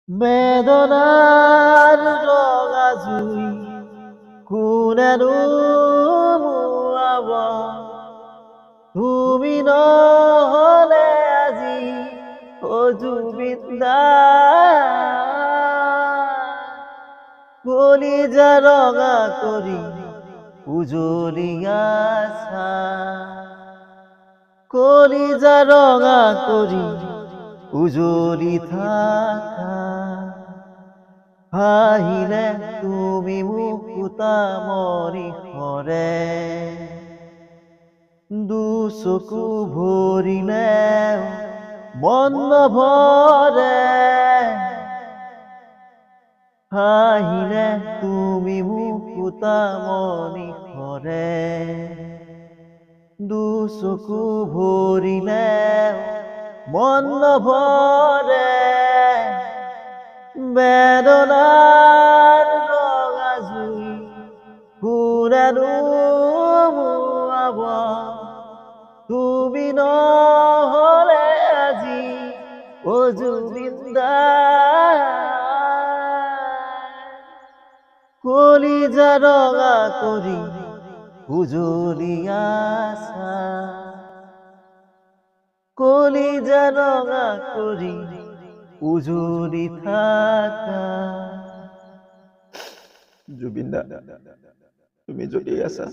বেদনার রঙা জুই কোনেনো নুয়াব তুমি নহলে আজি ও জুবিন্দা কলিজা রঙা করি উজলিয়াছা কলিজা রঙা করি উজলি থাকা হাহিলে তুমি মুকুতা মৰি হৰে দুচকু ভৰিলে মন নভৰে হাহিলে তুমি মুকুতা মৰি হৰে দুচকু ভৰিলে মন নভৰে বেদনার রঙা জুই কোনেনো মুয়াব তুমি নহলে আজি ও জুবিন্দা কলিজা রঙা করি উজলিয়াছা কলিজা রঙা করি উজলি থাকা জুবিনদা তুমি যদি আছা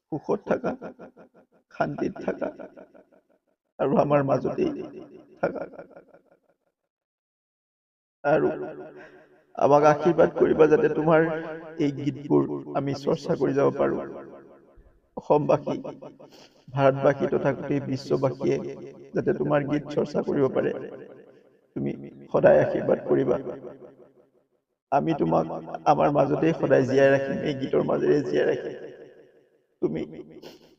সুখত থাকা শান্তিত থাকা আৰু আমাৰ মাজতেই থাকা আৰু আমাক আশীৰ্বাদ কৰিবা যাতে তোমাৰ এই গীতবোৰ আমি চৰ্চা কৰি যাব পাৰো অসমবাসী ভাৰতবাসী তথা গোটেই বিশ্ববাসীয়ে যাতে তোমাৰ গীত চৰ্চা কৰিব পাৰে তুমি সদায় আশীৰ্বাদ কৰিবা আমি তোমাক আমাৰ মাজতেই সদায় জীয়াই ৰাখিম এই গীতৰ মাজেৰে জীয়াই ৰাখিম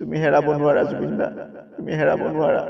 তুমি হেৰাব নোৱাৰা জুবিনদা তুমি হেৰাব নোৱাৰা